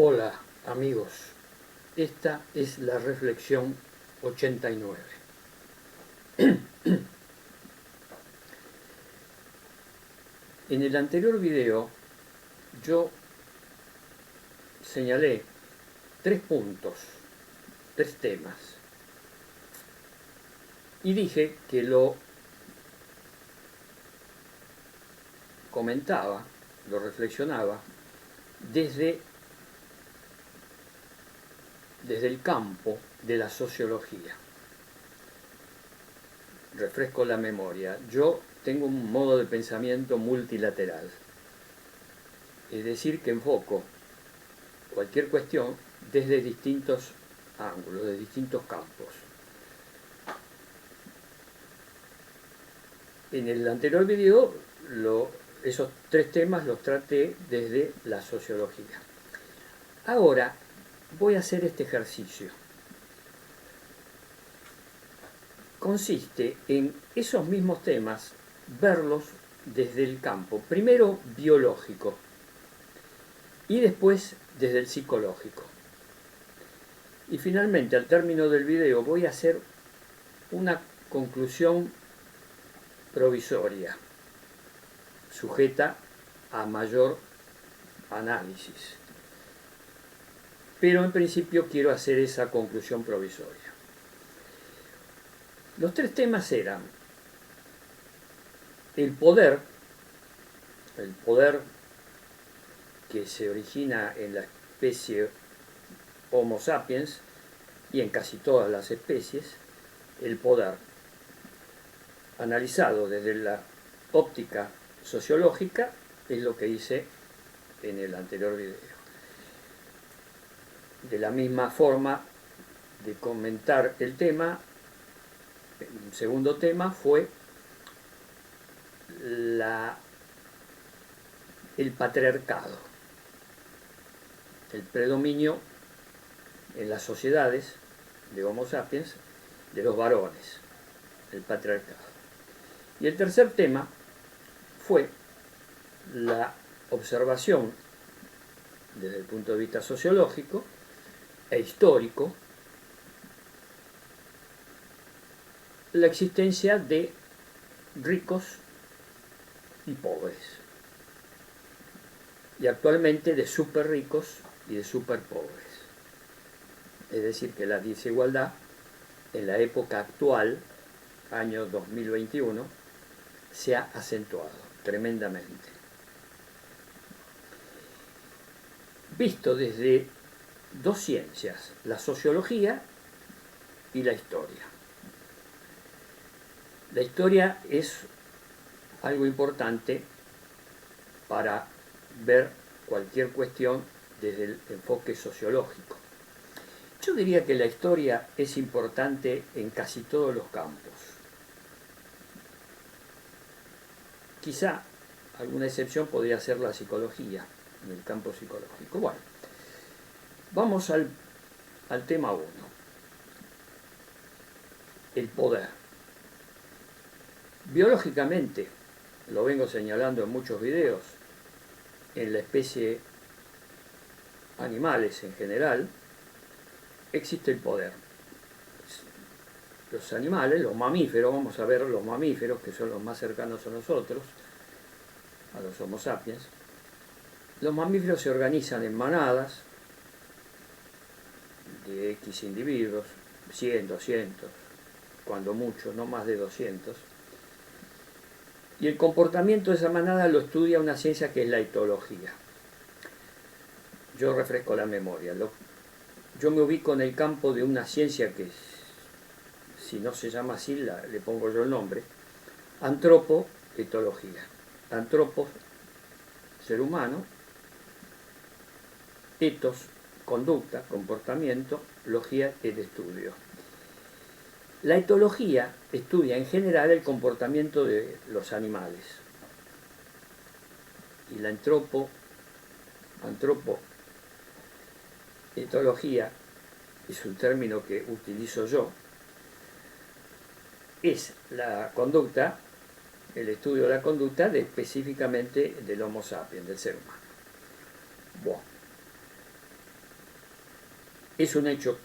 Hola amigos, esta es la reflexión 89. En el anterior video yo señalé 3 puntos, 3 temas, y dije que lo comentaba, lo reflexionaba desde el campo de la sociología. Refresco la memoria. Yo tengo un modo de pensamiento multilateral, es decir, que enfoco cualquier cuestión desde distintos ángulos, de distintos campos. En el anterior video esos 3 temas los traté desde la sociología. Ahora voy a hacer este ejercicio. Consiste en esos mismos temas verlos desde el campo, primero biológico y después desde el psicológico. Y finalmente, al término del video, voy a hacer una conclusión provisoria, sujeta a mayor análisis. Pero en principio quiero hacer esa conclusión provisoria. Los 3 temas eran el poder que se origina en la especie Homo sapiens y en casi todas las especies, el poder analizado desde la óptica sociológica es lo que hice en el anterior video. De la misma forma de comentar el tema, un segundo tema fue el patriarcado, el predominio en las sociedades de Homo sapiens de los varones, el patriarcado. Y el tercer tema fue la observación desde el punto de vista sociológico e histórico, la existencia de ricos y pobres, y actualmente de súper ricos y de súper pobres. Es decir, que la desigualdad en la época actual, año 2021, se ha acentuado tremendamente. Visto desde 2 ciencias, la sociología y la historia. La historia es algo importante para ver cualquier cuestión desde el enfoque sociológico. Yo diría que la historia es importante en casi todos los campos. Quizá alguna excepción podría ser la psicología, en el campo psicológico. Bueno, vamos al tema 1. El poder. Biológicamente, lo vengo señalando en muchos videos, en la especie animales en general, existe el poder. Los animales, los mamíferos, vamos a ver los mamíferos, que son los más cercanos a nosotros, a los Homo sapiens. Los mamíferos se organizan en manadas de X individuos, 100, 200, cuando mucho, no más de 200. Y el comportamiento de esa manada lo estudia una ciencia que es la etología. Yo refresco la memoria. Yo me ubico en el campo de una ciencia que, si no se llama así, le pongo yo el nombre, antropoetología. Antropos, ser humano, etos, conducta, comportamiento, logía, el estudio. La etología estudia en general el comportamiento de los animales. Y la antropoetología, es un término que utilizo yo, es la conducta, el estudio de la conducta específicamente del Homo sapiens, del ser humano. Bueno, Es un hecho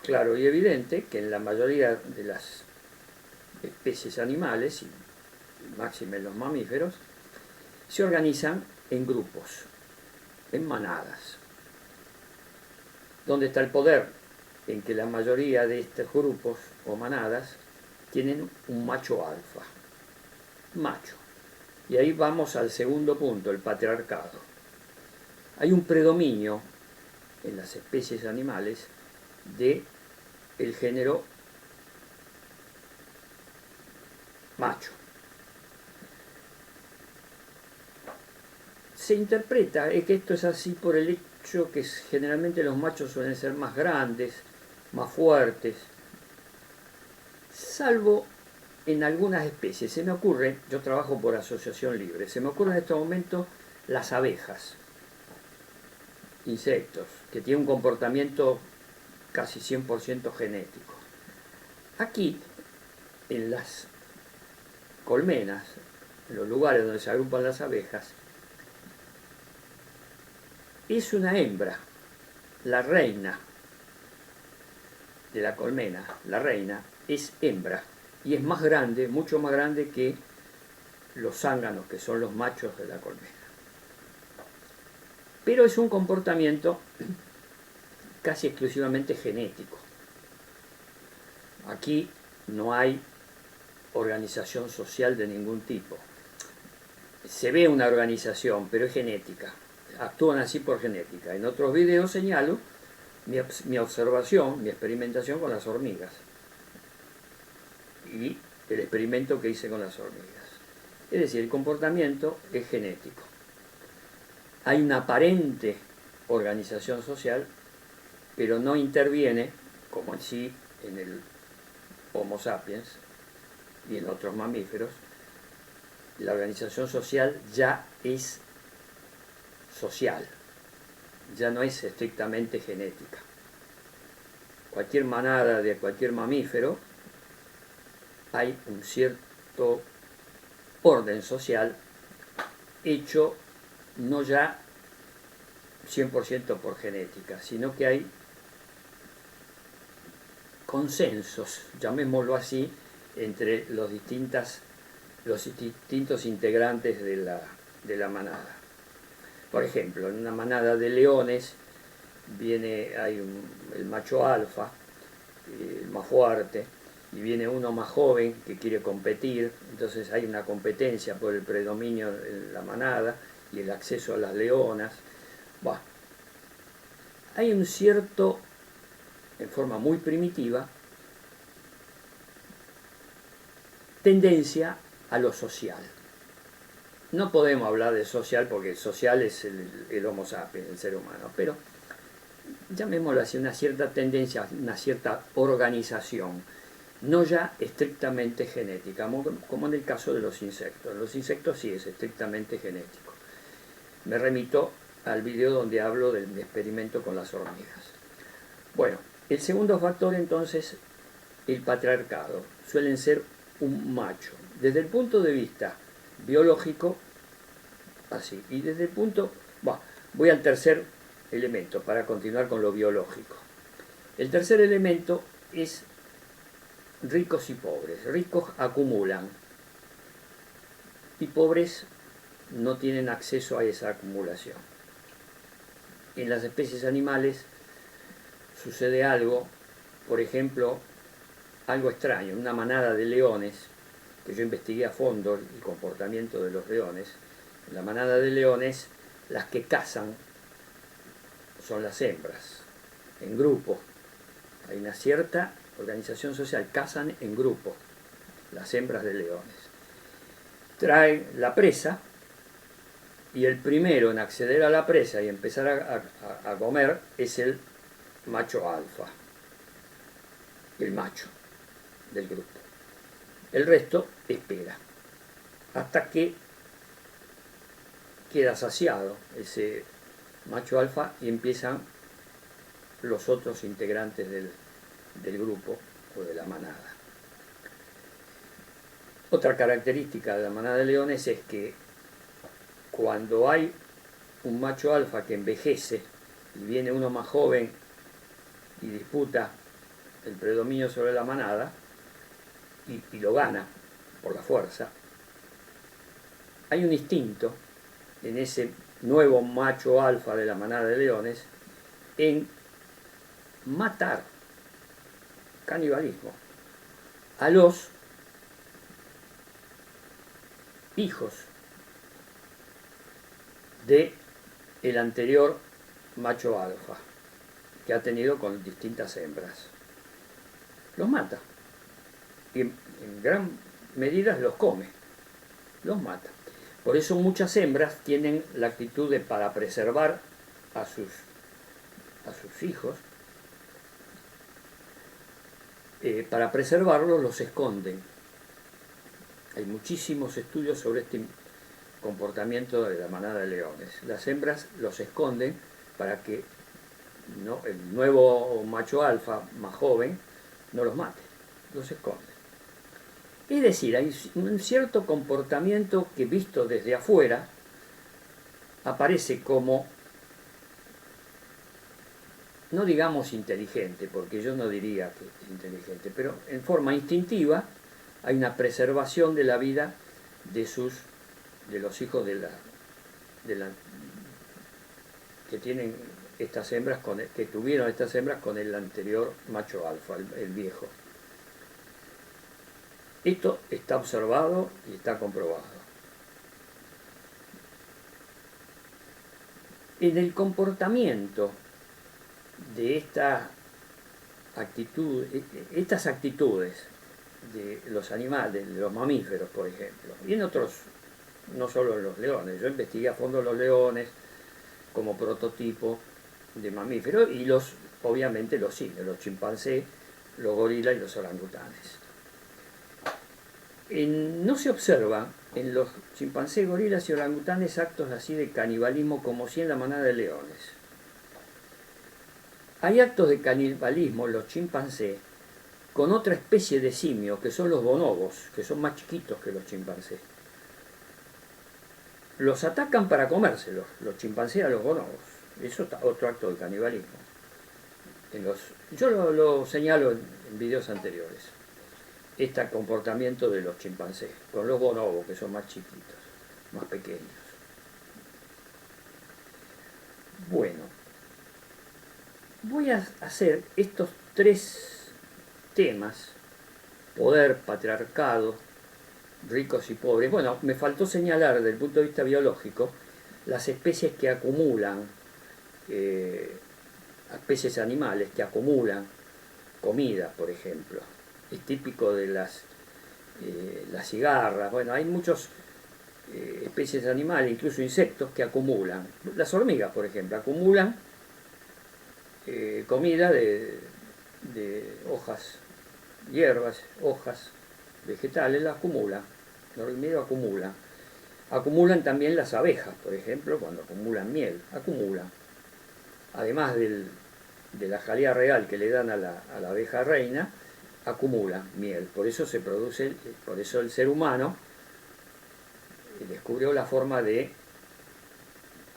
claro y evidente que en la mayoría de las especies animales, y máxime en los mamíferos, se organizan en grupos, en manadas. ¿Dónde está el poder? En que la mayoría de estos grupos o manadas tienen un macho alfa, macho. Y ahí vamos al segundo punto, el patriarcado. Hay un predominio en las especies animales de el género macho. Se interpreta que esto es así por el hecho que generalmente los machos suelen ser más grandes, más fuertes, salvo en algunas especies. Se me ocurre, yo trabajo por asociación libre, se me ocurre en este momento las abejas, insectos, que tienen un comportamiento casi 100% genético. Aquí, en las colmenas, en los lugares donde se agrupan las abejas, es una hembra, la reina de la colmena, la reina, es hembra y es más grande, mucho más grande que los zánganos, que son los machos de la colmena. Pero es un comportamiento casi exclusivamente genético. Aquí no hay organización social de ningún tipo. Se ve una organización, pero es genética. Actúan así por genética. En otros videos señalo mi observación, mi experimentación con las hormigas y el experimento que hice con las hormigas. Es decir, el comportamiento es genético. Hay una aparente organización social, pero no interviene, como en sí en el Homo sapiens y en otros mamíferos. La organización social ya es social, ya no es estrictamente genética. Cualquier manada de cualquier mamífero hay un cierto orden social hecho no ya 100% por genética, sino que hay consensos, llamémoslo así, entre los distintos integrantes de la manada. Por ejemplo, en una manada de leones hay el macho alfa, el más fuerte, y viene uno más joven que quiere competir, entonces hay una competencia por el predominio en la manada y el acceso a las leonas. Bueno, hay un cierto, en forma muy primitiva, tendencia a lo social. No podemos hablar de social porque social es el Homo sapiens, el ser humano, pero llamémoslo así, una cierta tendencia, una cierta organización, no ya estrictamente genética, como en el caso de los insectos. Los insectos sí es estrictamente genético. Me remito al video donde hablo del experimento con las hormigas. Bueno, el segundo factor entonces, el patriarcado. Suelen ser un macho. Desde el punto de vista biológico, así. Y desde el punto... Bueno, voy al tercer elemento para continuar con lo biológico. El tercer elemento es ricos y pobres. Ricos acumulan y pobres no tienen acceso a esa acumulación. En las especies animales sucede algo, por ejemplo, algo extraño. Una manada de leones, que yo investigué a fondo el comportamiento de los leones, en la manada de leones las que cazan son las hembras, en grupo. Hay una cierta organización social, cazan en grupo las hembras de leones. Traen la presa y el primero en acceder a la presa y empezar a comer es el macho alfa, el macho del grupo. El resto espera hasta que queda saciado ese macho alfa y empiezan los otros integrantes del grupo o de la manada. Otra característica de la manada de leones es que cuando hay un macho alfa que envejece y viene uno más joven y disputa el predominio sobre la manada y lo gana por la fuerza, hay un instinto en ese nuevo macho alfa de la manada de leones en matar, canibalismo, a los hijos de el anterior macho alfa que ha tenido con distintas hembras. Los mata y en gran medida los come, los mata. Por eso muchas hembras tienen la actitud de, para preservar a sus hijos, para preservarlos los esconden. Hay muchísimos estudios sobre este comportamiento de la manada de leones. Las hembras los esconden para que el nuevo macho alfa más joven no los mate, los esconde. Es decir, hay un cierto comportamiento que visto desde afuera aparece como, no digamos inteligente, porque yo no diría que es inteligente, pero en forma instintiva hay una preservación de la vida de los hijos que tienen estas hembras que tuvieron estas hembras con el anterior macho alfa, el viejo. Esto está observado y está comprobado. En el comportamiento de estas actitudes de los animales, de los mamíferos, por ejemplo, y en otros, no solo en los leones, yo investigué a fondo los leones como prototipo de mamíferos y obviamente los simios, los chimpancés, los gorilas y los orangutanes. No se observan en los chimpancés, gorilas y orangutanes actos así de canibalismo como si en la manada de leones. Hay actos de canibalismo en los chimpancés con otra especie de simio, que son los bonobos, que son más chiquitos que los chimpancés. Los atacan para comérselos, los chimpancés a los bonobos. Eso es otro acto de canibalismo. Yo lo señalo en videos anteriores. Este comportamiento de los chimpancés con los bonobos, que son más chiquitos, más pequeños. Bueno, voy a hacer estos tres temas: poder, patriarcado, ricos y pobres. Bueno, me faltó señalar desde el punto de vista biológico las especies que acumulan, especies animales que acumulan comida, por ejemplo. Es típico de las cigarras. Bueno, hay muchas especies de animales, incluso insectos, que acumulan. Las hormigas, por ejemplo, acumulan comida de hojas, hierbas, hojas vegetales, la acumulan. Los hormigueros acumulan. Acumulan también las abejas, por ejemplo, cuando acumulan miel, acumulan. Además de la jalea real que le dan a la abeja reina, acumulan miel. Por eso por eso el ser humano descubrió la forma de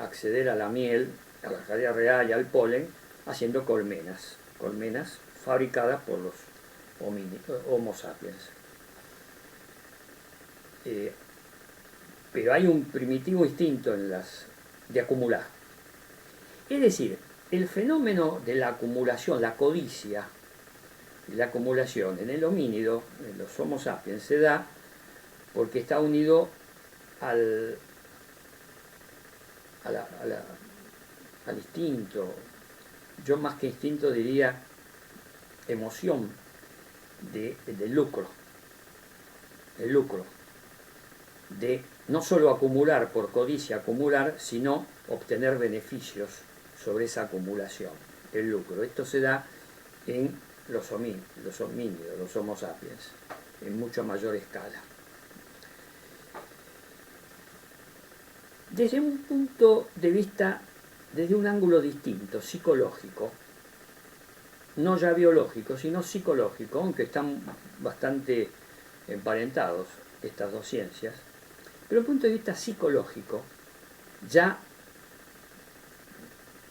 acceder a la miel, a la jalea real y al polen, haciendo colmenas fabricadas por los Homo sapiens. Pero hay un primitivo instinto de acumular. Es decir, el fenómeno de la acumulación, la codicia y la acumulación en el homínido, en los Homo sapiens, se da porque está unido al instinto. Yo más que instinto diría emoción del lucro. El lucro. De no solo acumular por codicia, acumular, sino obtener beneficios sobre esa acumulación, el lucro. Esto se da en los homínidos, los Homo sapiens, en mucho mayor escala. Desde un punto de vista, desde un ángulo distinto, psicológico, no ya biológico, sino psicológico, aunque están bastante emparentados estas dos ciencias, pero desde un punto de vista psicológico, ya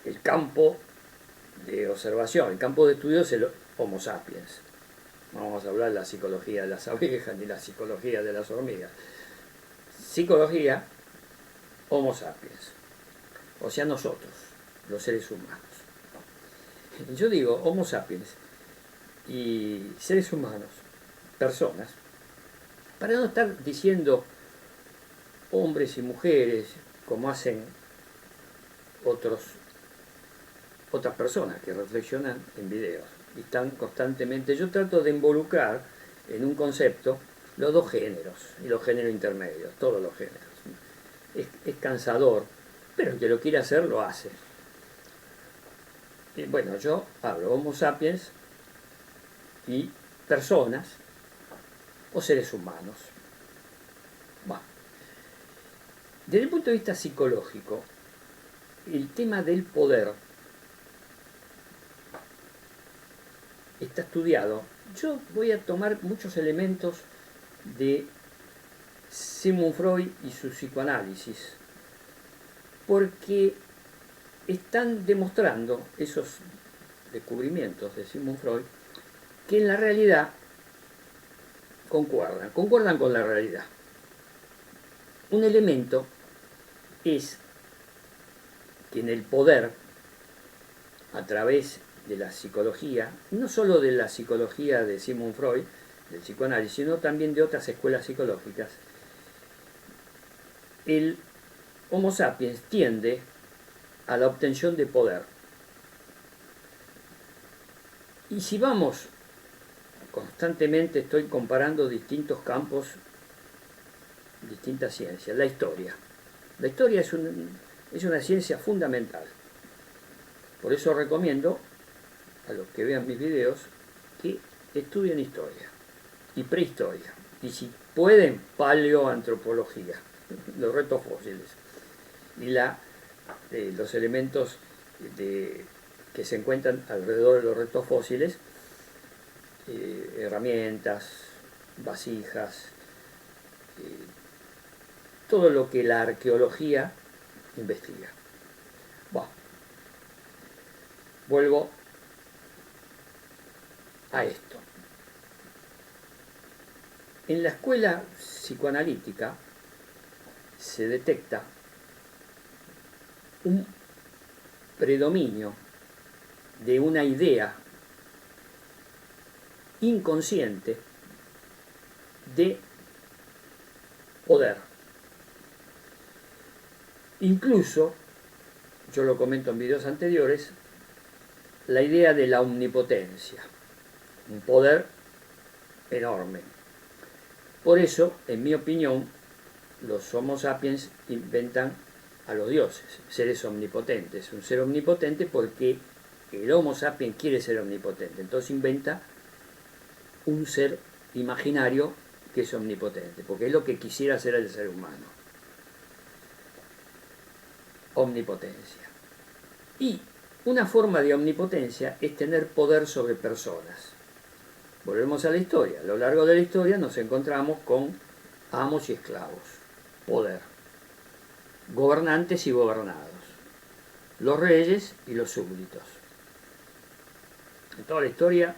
el campo de observación, el campo de estudio es el Homo sapiens. No vamos a hablar de la psicología de las abejas ni la psicología de las hormigas. Psicología, Homo sapiens. O sea, nosotros, los seres humanos. Yo digo Homo sapiens y seres humanos, personas, para no estar diciendo hombres y mujeres como hacen otras personas que reflexionan en videos y están constantemente. Yo trato de involucrar en un concepto los dos géneros y los géneros intermedios, todos los géneros. Es cansador, pero el que lo quiere hacer lo hace. Y bueno, yo hablo Homo sapiens y personas o seres humanos. Bueno, desde el punto de vista psicológico, el tema del poder está estudiado. Yo voy a tomar muchos elementos de Sigmund Freud y su psicoanálisis, porque están demostrando esos descubrimientos de Sigmund Freud que en la realidad concuerdan con la realidad. Un elemento es que en el poder, a través de la psicología, no solo de la psicología de Sigmund Freud, del psicoanálisis, sino también de otras escuelas psicológicas, el Homo sapiens tiende a la obtención de poder. Y si vamos, constantemente estoy comparando distintos campos, distintas ciencias. La historia. La historia es una ciencia fundamental. Por eso recomiendo a los que vean mis videos que estudien historia y prehistoria. Y si pueden, paleoantropología, los restos fósiles. Y los elementos que se encuentran alrededor de los restos fósiles, herramientas, vasijas, todo lo que la arqueología investiga. Bueno, vuelvo a esto. En la escuela psicoanalítica se detecta un predominio de una idea inconsciente de poder. Incluso, yo lo comento en videos anteriores, la idea de la omnipotencia, un poder enorme. Por eso, en mi opinión, los Homo sapiens inventan a los dioses, seres omnipotentes. Un ser omnipotente porque el Homo sapiens quiere ser omnipotente. Entonces inventa un ser imaginario que es omnipotente, porque es lo que quisiera ser el ser humano. Omnipotencia. Y una forma de omnipotencia es tener poder sobre personas. Volvemos a la historia. A lo largo de la historia nos encontramos con amos y esclavos. Poder. Gobernantes y gobernados. Los reyes y los súbditos. En toda la historia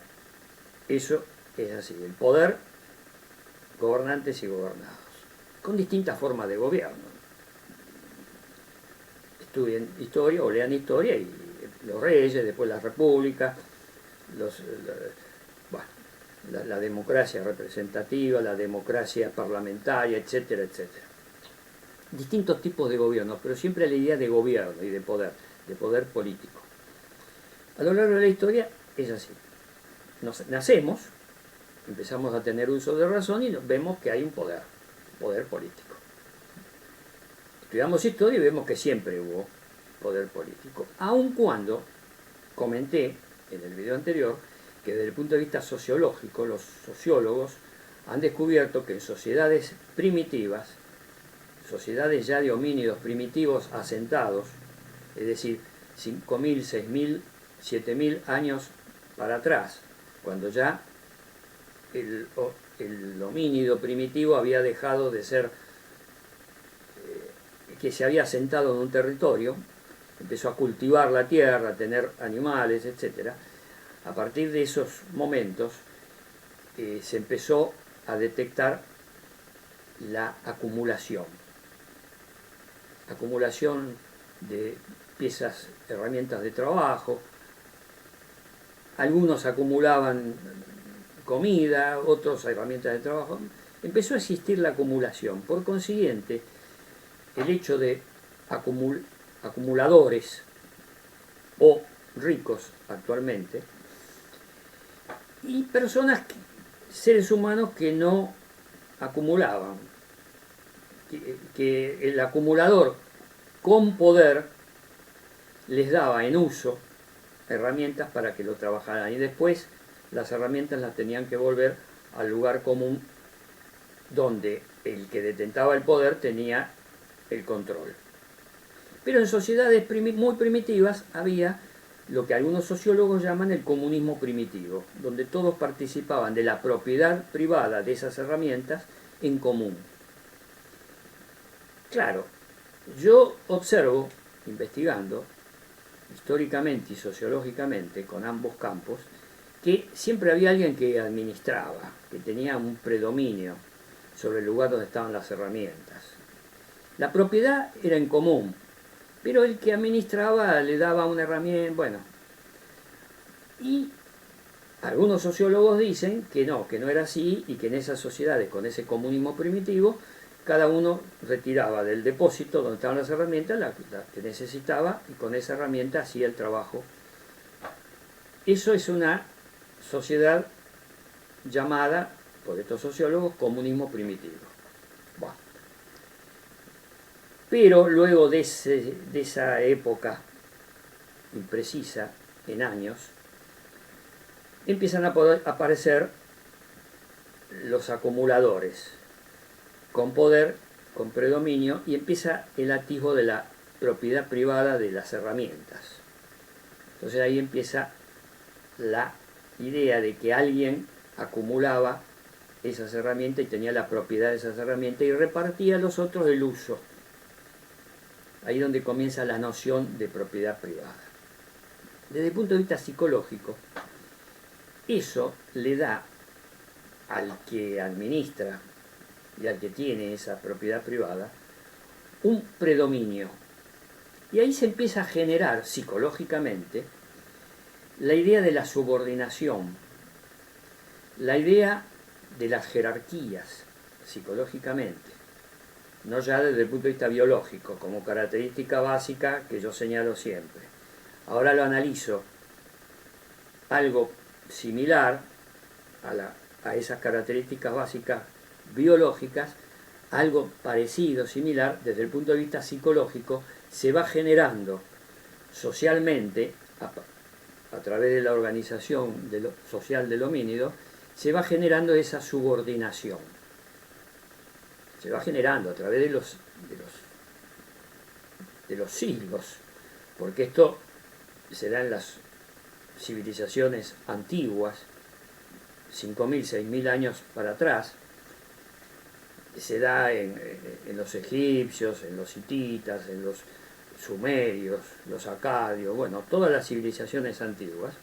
eso es así. El poder, gobernantes y gobernados. Con distintas formas de gobierno. Estudien historia o lean historia y los reyes, después la república, la democracia representativa, la democracia parlamentaria, etcétera, etcétera. Distintos tipos de gobierno, pero siempre la idea de gobierno y de poder político. A lo largo de la historia es así. Nacemos, empezamos a tener uso de razón y vemos que hay un poder político. Estudiamos historia y vemos que siempre hubo poder político. Aun cuando comenté en el video anterior que desde el punto de vista sociológico, los sociólogos han descubierto que en sociedades primitivas, sociedades ya de homínidos primitivos asentados, es decir, 5.000, 6.000, 7.000 años para atrás, cuando ya el homínido primitivo había dejado de ser, que se había asentado en un territorio, empezó a cultivar la tierra, a tener animales, etc. A partir de esos momentos se empezó a detectar la acumulación de piezas, herramientas de trabajo. Algunos acumulaban comida, otros herramientas de trabajo. Empezó a existir la acumulación. Por consiguiente, el hecho de acumuladores o ricos actualmente y personas, seres humanos que no acumulaban, que el acumulador con poder les daba en uso herramientas para que lo trabajaran y después las herramientas las tenían que volver al lugar común donde el que detentaba el poder tenía el control. Pero en sociedades muy primitivas había lo que algunos sociólogos llaman el comunismo primitivo, donde todos participaban de la propiedad privada de esas herramientas en común. Claro, yo observo, investigando, históricamente y sociológicamente, con ambos campos, que siempre había alguien que administraba, que tenía un predominio sobre el lugar donde estaban las herramientas. La propiedad era en común, pero el que administraba le daba una herramienta, bueno. Y algunos sociólogos dicen que no era así y que en esas sociedades con ese comunismo primitivo cada uno retiraba del depósito donde estaban las herramientas la que necesitaba y con esa herramienta hacía el trabajo. Eso es una sociedad llamada por estos sociólogos comunismo primitivo. Bueno. Pero luego de esa época imprecisa en años, empiezan a aparecer los acumuladores con poder, con predominio, y empieza el atisbo de la propiedad privada de las herramientas. Entonces ahí empieza la idea de que alguien acumulaba esas herramientas y tenía la propiedad de esas herramientas y repartía a los otros el uso. Ahí es donde comienza la noción de propiedad privada. Desde el punto de vista psicológico, eso le da al que administra y al que tiene esa propiedad privada un predominio. Y ahí se empieza a generar psicológicamente la idea de la subordinación, la idea de las jerarquías psicológicamente, no ya desde el punto de vista biológico, como característica básica que yo señalo siempre. Ahora lo analizo, algo similar a esas características básicas biológicas, algo parecido, similar, desde el punto de vista psicológico, se va generando socialmente, a través de la organización social del homínido, se va generando esa subordinación. Se va generando a través de los siglos, porque esto se da en las civilizaciones antiguas, 5.000, 6.000 años para atrás, se da en los egipcios, en los hititas, en los sumerios, los acadios, bueno, todas las civilizaciones antiguas,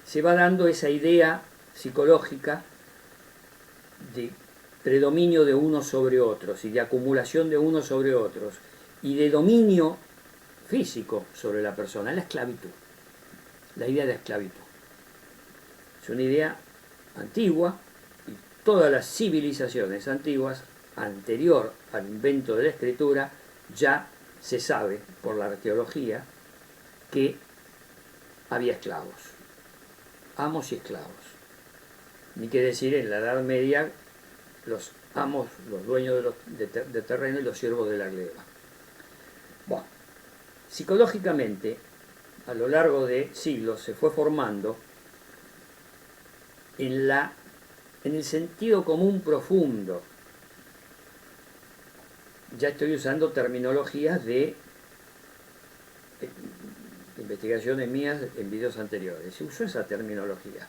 se va dando esa idea psicológica de predominio de unos sobre otros y de acumulación de unos sobre otros y de dominio físico sobre la persona, la esclavitud, la idea de esclavitud. Es una idea antigua y todas las civilizaciones antiguas, anterior al invento de la escritura, ya se sabe por la arqueología que había esclavos, amos y esclavos. Ni que decir en la Edad Media los amos, los dueños de terreno y los siervos de la gleba. Bueno, psicológicamente, a lo largo de siglos se fue formando en el sentido común profundo. Ya estoy usando terminologías de investigaciones mías en videos anteriores. Se usó esa terminología.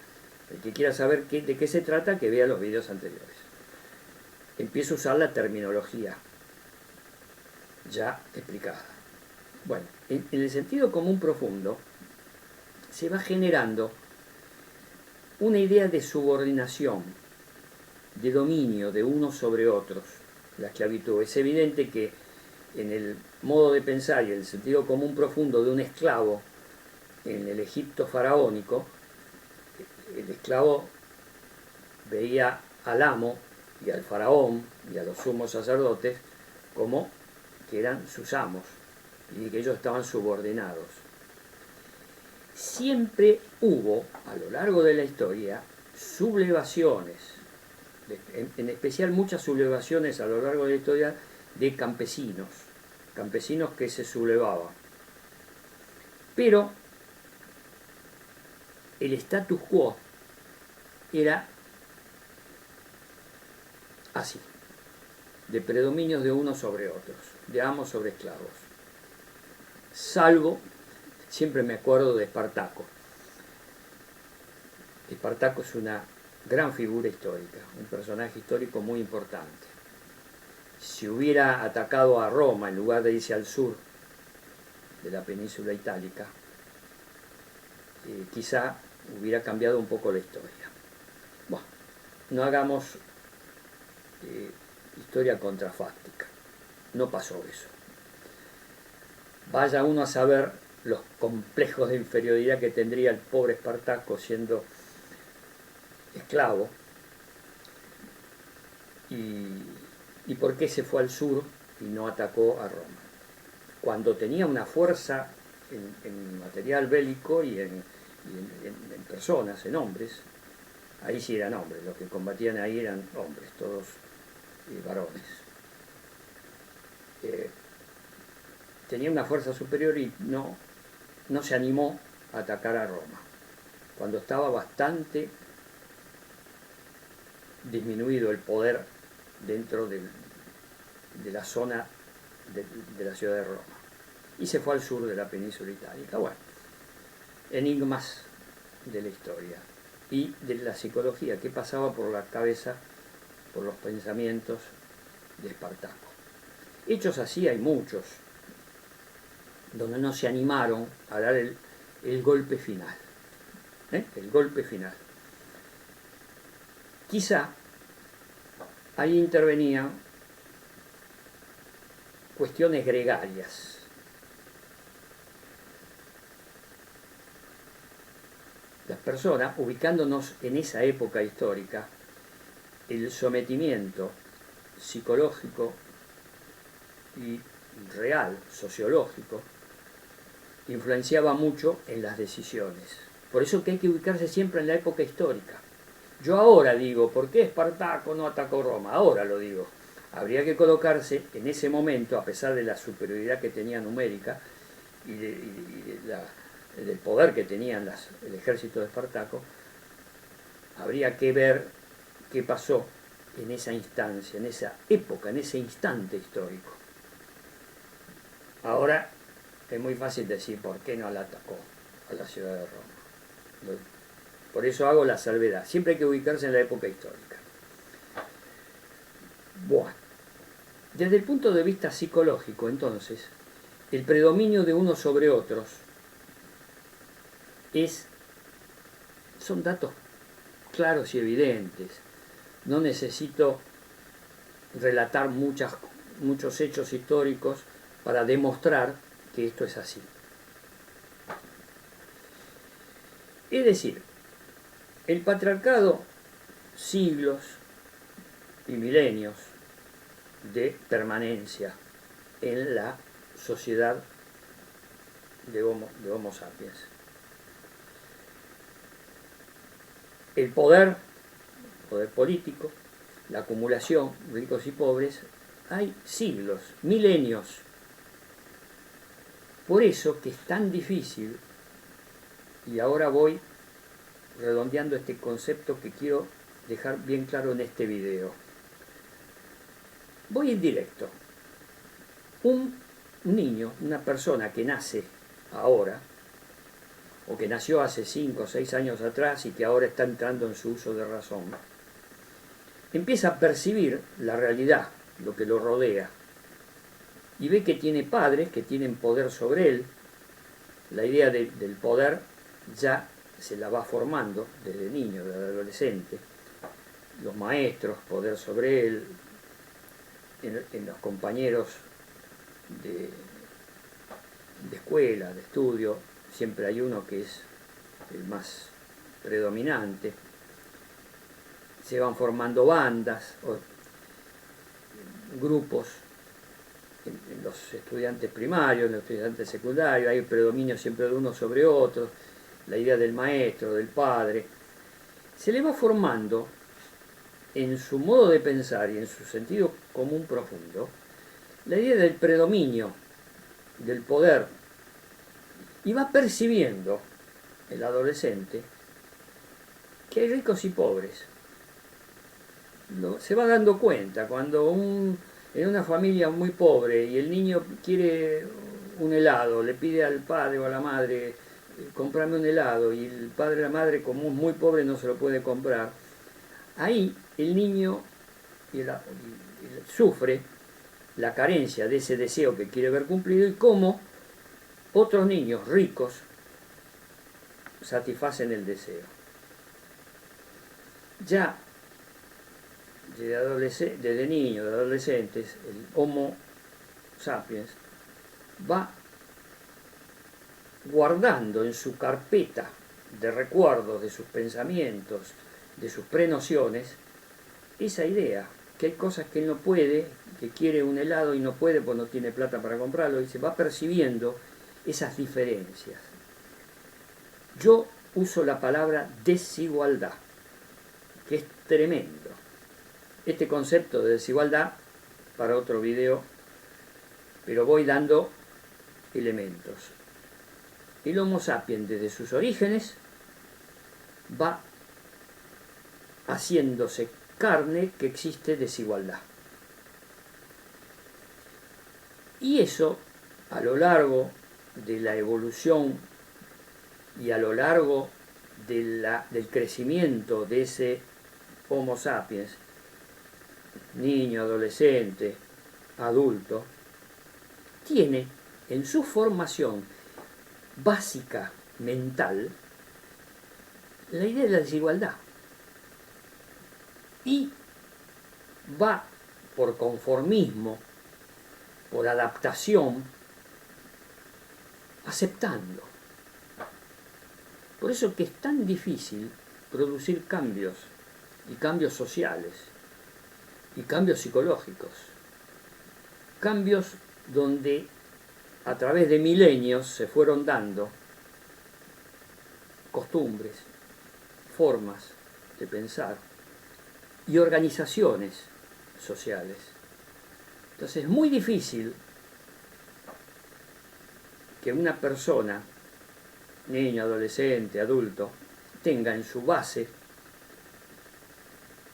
El que quiera saber de qué se trata, que vea los videos anteriores. Empiezo a usar la terminología ya explicada. Bueno, en el sentido común profundo se va generando una idea de subordinación, de dominio de unos sobre otros, la esclavitud. Es evidente que en el modo de pensar y el sentido común profundo de un esclavo en el Egipto faraónico, el esclavo veía al amo y al faraón y a los sumos sacerdotes como que eran sus amos y que ellos estaban subordinados. Siempre hubo, a lo largo de la historia, sublevaciones, en especial muchas sublevaciones a lo largo de la historia de campesinos que se sublevaban. Pero el status quo era así, de predominios de unos sobre otros, de amos sobre esclavos. Salvo, siempre me acuerdo de Espartaco. Espartaco es una gran figura histórica, un personaje histórico muy importante. Si hubiera atacado a Roma en lugar de irse al sur de la península itálica, quizá hubiera cambiado un poco la historia. Bueno, no hagamos historia contrafáctica, no pasó eso. Vaya uno a saber los complejos de inferioridad que tendría el pobre Espartaco siendo esclavo y por qué se fue al sur y no atacó a Roma, cuando tenía una fuerza en material bélico y en personas, en hombres. Ahí sí eran hombres, los que combatían ahí eran hombres, todos varones. Tenía una fuerza superior y no se animó a atacar a Roma, cuando estaba bastante disminuido el poder dentro de la zona de la ciudad de Roma. Y se fue al sur de la península itálica. Bueno, enigmas de la historia y de la psicología, que pasaba por la cabeza, por los pensamientos de Espartaco. Hechos así hay muchos, donde no se animaron a dar el golpe final. El golpe final. Quizá ahí intervenían cuestiones gregarias. Las personas, ubicándonos en esa época histórica, el sometimiento psicológico y real, sociológico, influenciaba mucho en las decisiones. Por eso que hay que ubicarse siempre en la época histórica. Yo ahora digo, ¿por qué Espartaco no atacó Roma? Ahora lo digo. Habría que colocarse en ese momento, a pesar de la superioridad que tenía numérica y del poder que tenía el ejército de Espartaco, habría que ver qué pasó en esa instancia, en esa época, en ese instante histórico. Ahora es muy fácil decir por qué no la atacó a la ciudad de Roma. Por eso hago la salvedad. Siempre hay que ubicarse en la época histórica. Bueno, desde el punto de vista psicológico, entonces, el predominio de unos sobre otros son datos claros y evidentes. No necesito relatar muchos hechos históricos para demostrar que esto es así. Es decir, el patriarcado, siglos y milenios de permanencia en la sociedad de Homo sapiens. El poder político, la acumulación, ricos y pobres, hay siglos, milenios. Por eso que es tan difícil, y ahora voy redondeando este concepto que quiero dejar bien claro en este video. Voy en directo. Un niño, una persona que nace ahora, o que nació hace 5 o 6 años atrás y que ahora está entrando en su uso de razón, empieza a percibir la realidad, lo que lo rodea, y ve que tiene padres que tienen poder sobre él. La idea del poder ya se la va formando desde niño, desde adolescente. Los maestros, poder sobre él, en los compañeros de, de escuela, de estudio, siempre hay uno que es el más predominante. Se van formando bandas o grupos en los estudiantes primarios, en los estudiantes secundarios, hay predominio siempre de uno sobre otro, la idea del maestro, del padre. Se le va formando en su modo de pensar y en su sentido común profundo la idea del predominio, del poder, y va percibiendo el adolescente que hay ricos y pobres. Se va dando cuenta cuando en una familia muy pobre y el niño quiere un helado, le pide al padre o a la madre comprarme un helado y el padre o la madre, como es muy pobre, no se lo puede comprar, ahí el niño sufre la carencia de ese deseo que quiere ver cumplido y cómo otros niños ricos satisfacen el deseo. Ya desde niños, de adolescentes, el Homo sapiens va guardando en su carpeta de recuerdos, de sus pensamientos, de sus prenociones, esa idea, que hay cosas que él no puede, que quiere un helado y no puede porque no tiene plata para comprarlo, y se va percibiendo esas diferencias. Yo uso la palabra desigualdad, que es tremendo. Este concepto de desigualdad para otro video, pero voy dando elementos. El Homo sapiens desde sus orígenes va haciéndose carne que existe desigualdad. Y eso, a lo largo de la evolución y a lo largo del crecimiento de ese Homo sapiens, niño, adolescente, adulto, tiene en su formación básica mental la idea de la desigualdad y va por conformismo, por adaptación, aceptando. Por eso que es tan difícil producir cambios, y cambios sociales, y cambios psicológicos, cambios donde a través de milenios se fueron dando costumbres, formas de pensar y organizaciones sociales. Entonces es muy difícil que una persona, niño, adolescente, adulto, tenga en su base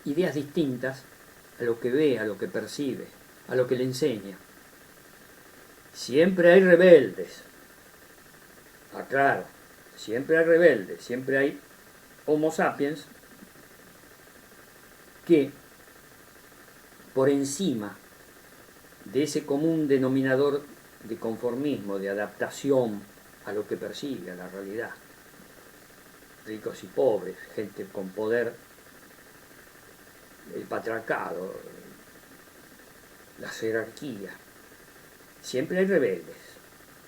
ideas distintas a lo que ve, a lo que percibe, a lo que le enseña. Siempre hay rebeldes, aclaro, siempre hay rebeldes, siempre hay Homo sapiens que por encima de ese común denominador de conformismo, de adaptación a lo que percibe, a la realidad, ricos y pobres, gente con poder, el patriarcado, la jerarquía, siempre hay rebeldes.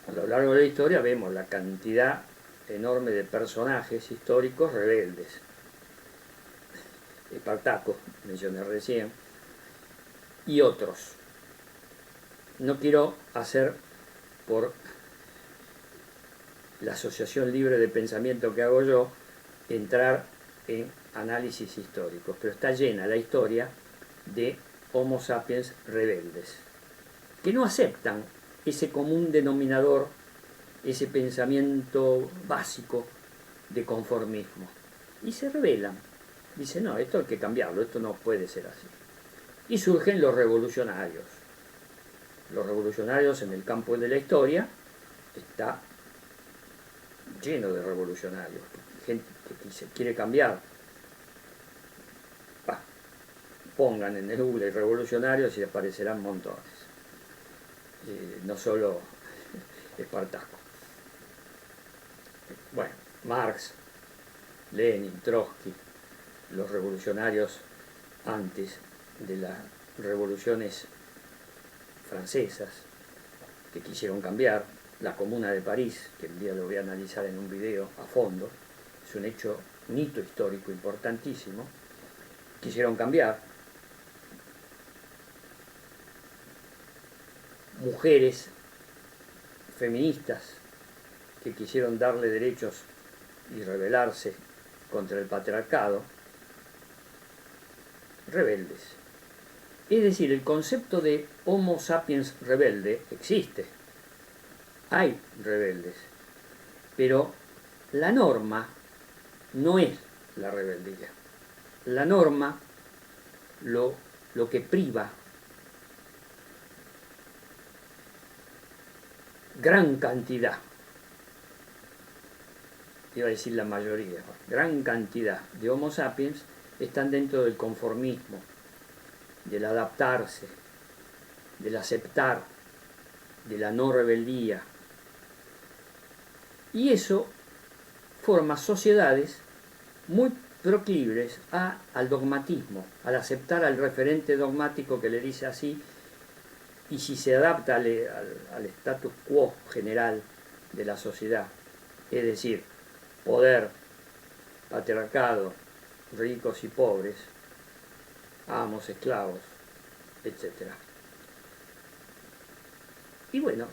A lo largo de la historia vemos la cantidad enorme de personajes históricos rebeldes. Espartaco, mencioné recién, y otros. No quiero hacer, por la asociación libre de pensamiento que hago yo, entrar en análisis históricos, pero está llena la historia de Homo sapiens rebeldes, que no aceptan ese común denominador, ese pensamiento básico de conformismo, y se rebelan. Dicen, no, esto hay que cambiarlo, esto no puede ser así. Y surgen los revolucionarios. Los revolucionarios en el campo de la historia está lleno de revolucionarios, gente que se quiere cambiar. Pongan en el Google revolucionarios y aparecerán montones. no solo Espartaco. Bueno, Marx, Lenin, Trotsky, los revolucionarios antes de las revoluciones francesas que quisieron cambiar, la Comuna de París, que un día lo voy a analizar en un video a fondo, es un hito histórico importantísimo, quisieron cambiar. Mujeres feministas que quisieron darle derechos y rebelarse contra el patriarcado, rebeldes. Es decir, el concepto de Homo sapiens rebelde existe. Hay rebeldes. Pero la norma no es la rebeldía. La norma, lo que priva, gran cantidad, iba a decir la mayoría, gran cantidad de Homo sapiens están dentro del conformismo, del adaptarse, del aceptar, de la no rebeldía. Y eso forma sociedades muy proclives al dogmatismo, al aceptar al referente dogmático que le dice así, y si se adapta al status quo general de la sociedad, es decir, poder, patriarcado, ricos y pobres, amos, esclavos, etc. Y bueno,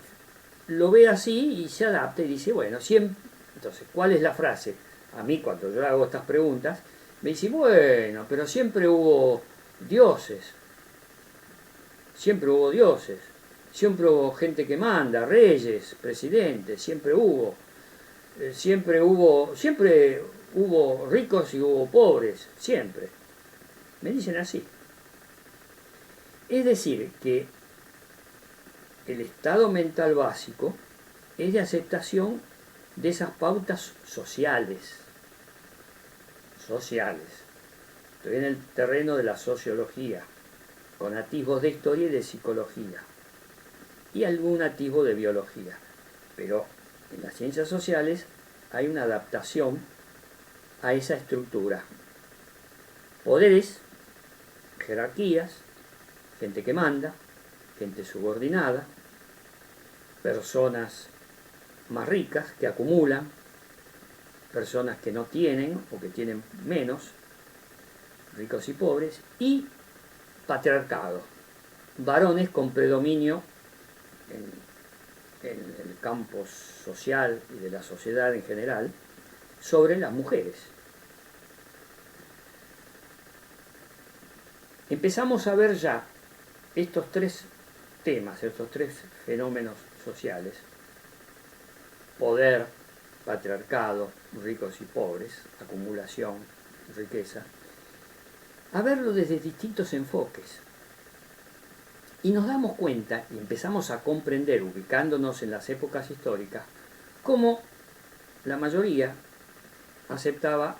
lo ve así y se adapta y dice, bueno, siempre. Entonces, ¿cuál es la frase? A mí, cuando yo hago estas preguntas, me dice, bueno, pero siempre hubo dioses, siempre hubo dioses, siempre hubo gente que manda, reyes, presidentes, siempre hubo ricos y hubo pobres, siempre. Me dicen así. Es decir, que el estado mental básico es de aceptación de esas pautas sociales. Estoy en el terreno de la sociología, con atisbos de historia y de psicología, y algún atisbo de biología. Pero en las ciencias sociales hay una adaptación a esa estructura. Poderes, jerarquías, gente que manda, gente subordinada, personas más ricas que acumulan, personas que no tienen o que tienen menos, ricos y pobres, y patriarcado, varones con predominio en el campo social y de la sociedad en general sobre las mujeres. Empezamos a ver ya estos tres temas, estos tres fenómenos sociales: poder, patriarcado, ricos y pobres, acumulación, riqueza, a verlo desde distintos enfoques. Y nos damos cuenta y empezamos a comprender, ubicándonos en las épocas históricas, cómo la mayoría aceptaba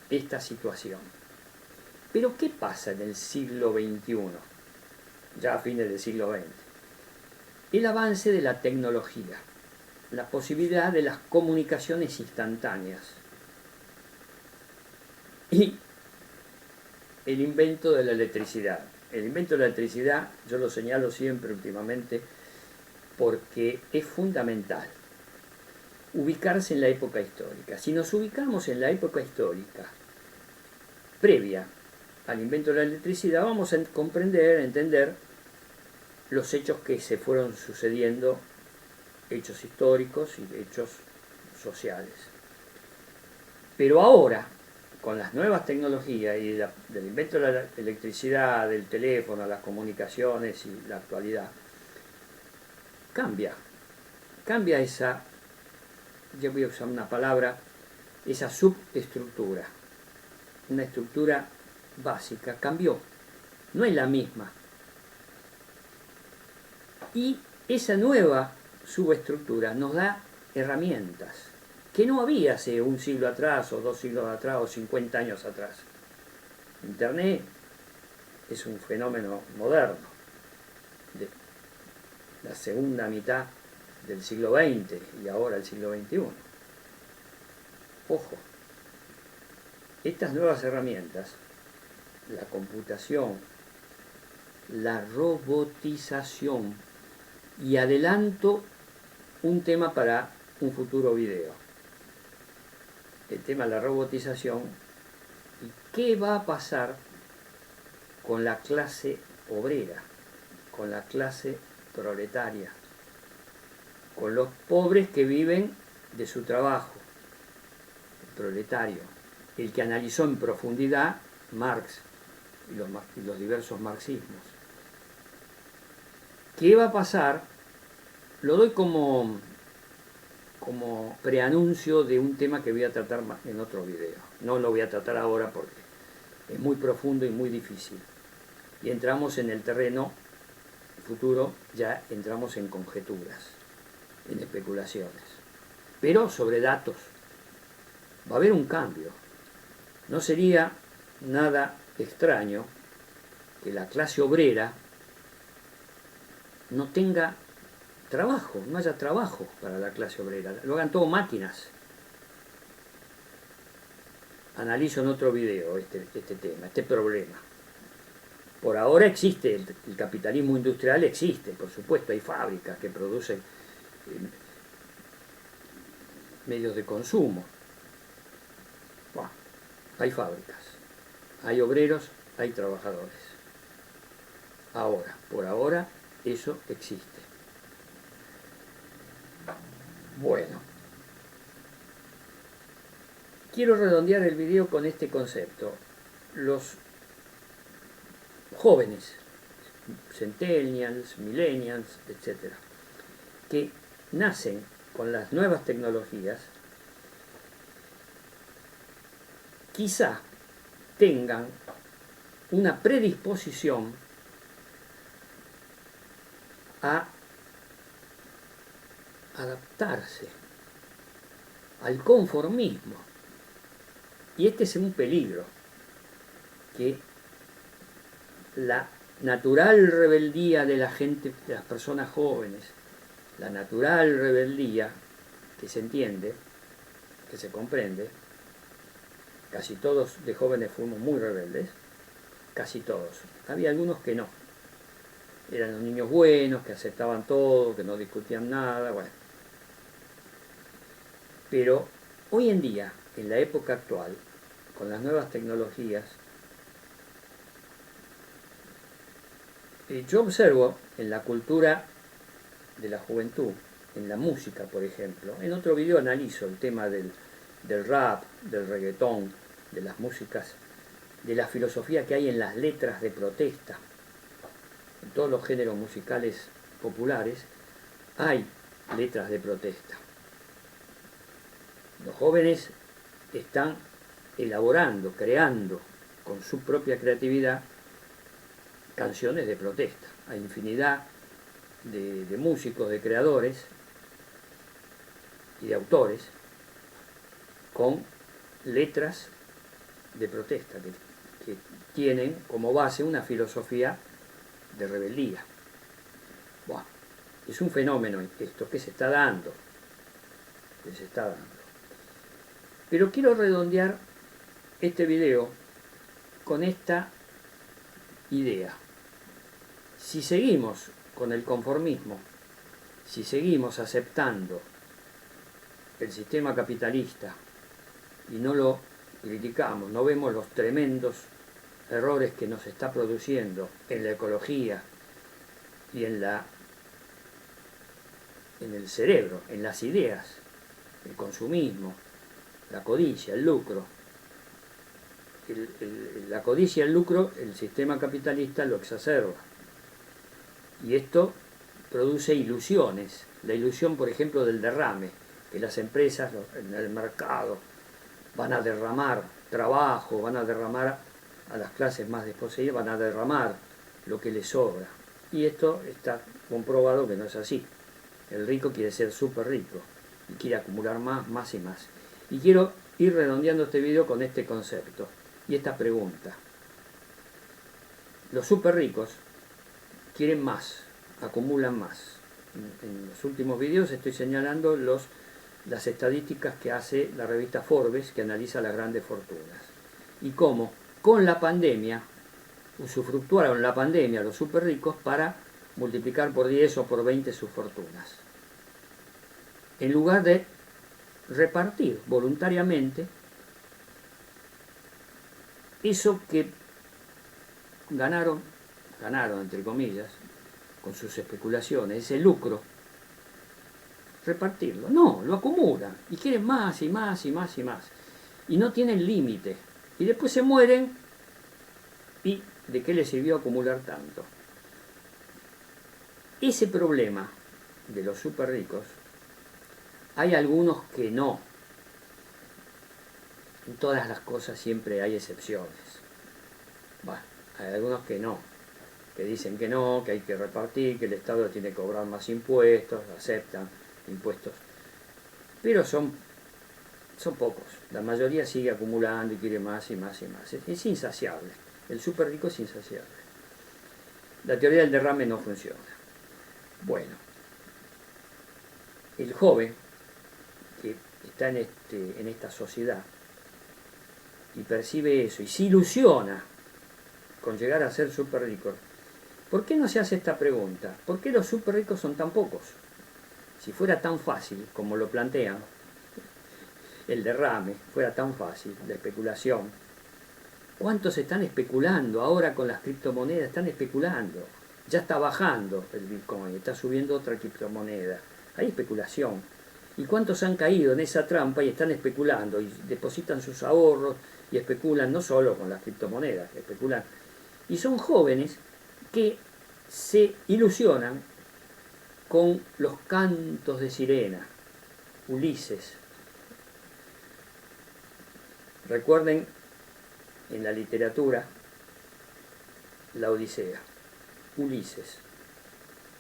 esta situación. Pero ¿qué pasa en el siglo XXI, ya a fines del siglo XX? El avance de la tecnología, la posibilidad de las comunicaciones instantáneas y el invento de la electricidad. El invento de la electricidad yo lo señalo siempre últimamente porque es fundamental ubicarse en la época histórica. Si nos ubicamos en la época histórica previa al invento de la electricidad, vamos a comprender, a entender los hechos que se fueron sucediendo, hechos históricos y hechos sociales. Pero ahora, con las nuevas tecnologías y del invento de la electricidad, del teléfono, las comunicaciones y la actualidad, cambia esa, yo voy a usar una palabra, esa subestructura. Una estructura básica cambió, no es la misma. Y esa nueva subestructura nos da herramientas que no había hace un siglo atrás, o 2 siglos atrás, o 50 años atrás. Internet es un fenómeno moderno. la segunda mitad del siglo XX y ahora el siglo XXI. Ojo, estas nuevas herramientas, la computación, la robotización, y adelanto un tema para un futuro video. El tema de la robotización y qué va a pasar con la clase obrera, con la clase proletaria, con los pobres que viven de su trabajo, el proletario, el que analizó en profundidad Marx y los diversos marxismos. ¿Qué va a pasar? Lo doy como preanuncio de un tema que voy a tratar en otro video. No lo voy a tratar ahora porque es muy profundo y muy difícil. Y entramos en el terreno futuro, ya entramos en conjeturas, en especulaciones. Pero sobre datos. Va a haber un cambio. No sería nada extraño que la clase obrera no tenga trabajo, no haya trabajo para la clase obrera, lo hagan todo máquinas. Analizo en otro video este tema, este problema. Por ahora existe, el capitalismo industrial existe, por supuesto, hay fábricas que producen medios de consumo. Bueno, hay fábricas, hay obreros, hay trabajadores. Ahora, por ahora, eso existe. Bueno, quiero redondear el video con este concepto. Los jóvenes, centennials, millennials, etc., que nacen con las nuevas tecnologías, quizá tengan una predisposición a adaptarse al conformismo. Y este es un peligro, que la natural rebeldía de la gente, de las personas jóvenes, la natural rebeldía que se entiende, que se comprende, casi todos de jóvenes fuimos muy rebeldes, casi todos. Había algunos que no. Eran los niños buenos, que aceptaban todo, que no discutían nada, bueno. Pero hoy en día, en la época actual, con las nuevas tecnologías, yo observo en la cultura de la juventud, en la música, por ejemplo, en otro video analizo el tema del rap, del reggaetón, de las músicas, de la filosofía que hay en las letras de protesta. En todos los géneros musicales populares hay letras de protesta. Los jóvenes están elaborando, creando con su propia creatividad canciones de protesta. Hay infinidad de músicos, de creadores y de autores con letras de protesta que tienen como base una filosofía de rebeldía. Bueno, es un fenómeno esto que se está dando, Pero quiero redondear este video con esta idea. Si seguimos con el conformismo, si seguimos aceptando el sistema capitalista y no lo criticamos, no vemos los tremendos errores que nos está produciendo en la ecología y en el cerebro, en las ideas, el consumismo, la codicia, el lucro. La codicia y el lucro, el sistema capitalista lo exacerba. Y esto produce ilusiones. La ilusión, por ejemplo, del derrame, que las empresas en el mercado van a derramar trabajo, van a derramar a las clases más desposeídas, van a derramar lo que les sobra. Y esto está comprobado que no es así. El rico quiere ser súper rico y quiere acumular más, más y más. Y quiero ir redondeando este video con este concepto y esta pregunta. Los súper ricos quieren más, acumulan más. en los últimos videos estoy señalando las estadísticas que hace la revista Forbes, que analiza las grandes fortunas. Y cómo con la pandemia usufructuaron la pandemia los súper ricos para multiplicar por 10 o por 20 sus fortunas. En lugar de repartir voluntariamente eso que ganaron entre comillas, con sus especulaciones, ese lucro, repartirlo. No, lo acumulan y quieren más y más y más y más. Y no tienen límite. Y después se mueren. ¿Y de qué les sirvió acumular tanto? Ese problema de los súper ricos, hay algunos que no. En todas las cosas siempre hay excepciones. Bueno, hay algunos que no, que dicen que no, que hay que repartir, que el Estado tiene que cobrar más impuestos, aceptan impuestos. Pero son pocos. La mayoría sigue acumulando y quiere más y más y más. Es insaciable. El súper rico es insaciable. La teoría del derrame no funciona. Bueno, el joven que está en esta sociedad y percibe eso y se ilusiona con llegar a ser súper rico, ¿por qué no se hace esta pregunta? ¿Por qué los súper ricos son tan pocos? Si fuera tan fácil como lo plantean, el derrame fuera tan fácil, la especulación. ¿Cuántos están especulando ahora con las criptomonedas? Están especulando. Ya está bajando el Bitcoin, está subiendo otra criptomoneda. Hay especulación. ¿Y cuántos han caído en esa trampa y están especulando? Y depositan sus ahorros y especulan no solo con las criptomonedas, especulan. Y son jóvenes que se ilusionan con los cantos de sirena. Ulises. Recuerden en la literatura la Odisea, Ulises,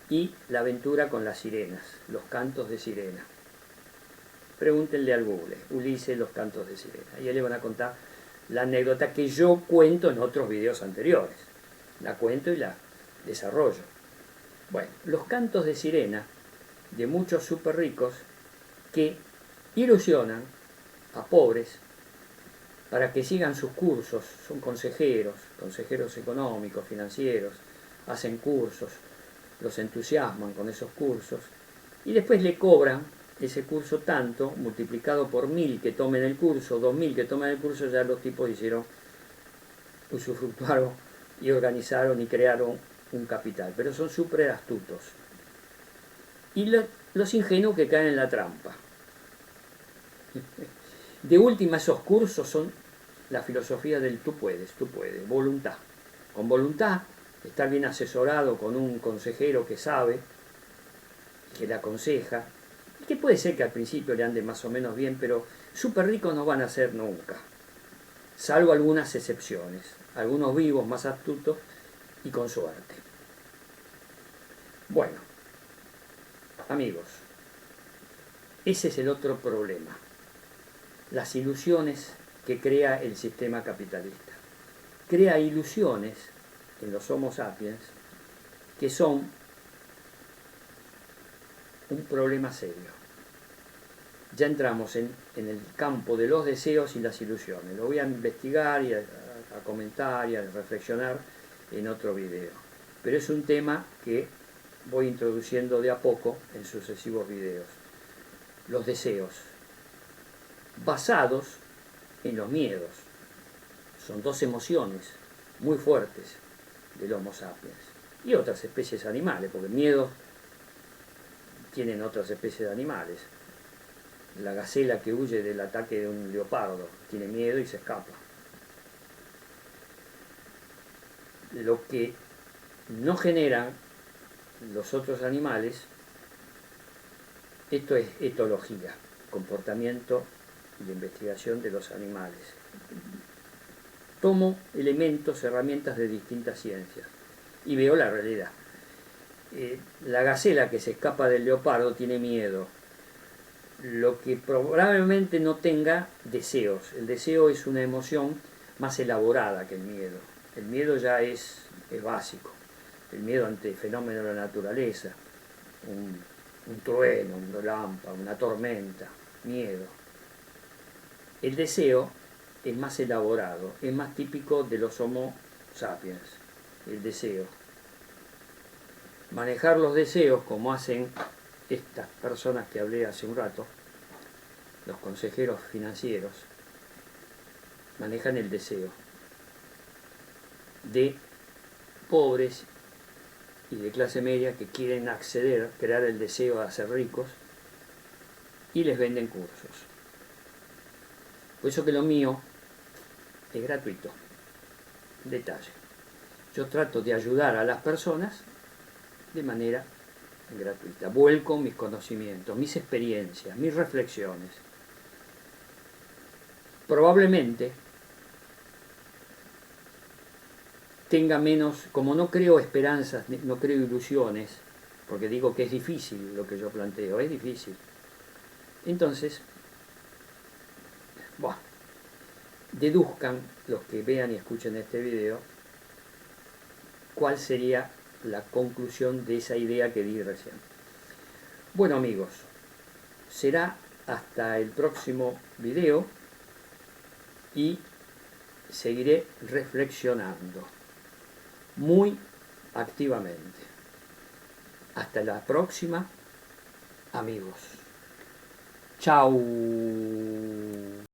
y la aventura con las sirenas, los cantos de sirena. Pregúntenle al Google, Ulises, los cantos de sirena, y ahí le van a contar la anécdota que yo cuento en otros videos anteriores. La cuento y la desarrollo. Bueno, los cantos de sirena de muchos súper ricos que ilusionan a pobres para que sigan sus cursos, son consejeros económicos, financieros, hacen cursos, los entusiasman con esos cursos y después le cobran ese curso tanto, multiplicado por 1000 que tomen el curso, 2000 que tomen el curso, ya los tipos usufructuaron y organizaron y crearon un capital, pero son súper astutos. Y los ingenuos que caen en la trampa. De última, esos cursos son la filosofía del tú puedes, voluntad. Con voluntad, estar bien asesorado con un consejero que sabe, que le aconseja, y que puede ser que al principio le ande más o menos bien, pero súper ricos no van a ser nunca, salvo algunas excepciones, algunos vivos más astutos y con suerte. Bueno, amigos, ese es el otro problema. Las ilusiones que crea el sistema capitalista. Crea ilusiones en los Homo sapiens que son un problema serio. Ya entramos en el campo de los deseos y las ilusiones. Lo voy a investigar y a comentar y a reflexionar en otro video. Pero es un tema que voy introduciendo de a poco en sucesivos videos. Los deseos, basados en los miedos. Son dos emociones muy fuertes del Homo sapiens y otras especies animales, porque miedo tienen otras especies de animales. La gacela que huye del ataque de un leopardo tiene miedo y se escapa. Lo que no generan los otros animales, esto es etología, comportamiento y la investigación de los animales. Tomo elementos, herramientas de distintas ciencias y veo la realidad. La gacela que se escapa del leopardo tiene miedo. Lo que probablemente no tenga deseos. El deseo es una emoción más elaborada que el miedo. El miedo ya es básico. El miedo ante fenómenos de la naturaleza. un trueno, un relámpago, una tormenta, miedo. El deseo es más elaborado, es más típico de los Homo sapiens, el deseo. Manejar los deseos como hacen estas personas que hablé hace un rato, los consejeros financieros, manejan el deseo de pobres y de clase media que quieren acceder, crear el deseo a ser ricos y les venden cursos. Por eso que lo mío es gratuito. Detalle. Yo trato de ayudar a las personas de manera gratuita. Vuelco mis conocimientos, mis experiencias, mis reflexiones. Probablemente tenga menos, como no creo esperanzas, no creo ilusiones, porque digo que es difícil lo que yo planteo, es difícil. Entonces, bueno, deduzcan los que vean y escuchen este video cuál sería la conclusión de esa idea que di recién. Bueno amigos, será hasta el próximo video y seguiré reflexionando muy activamente. Hasta la próxima, amigos. Chau.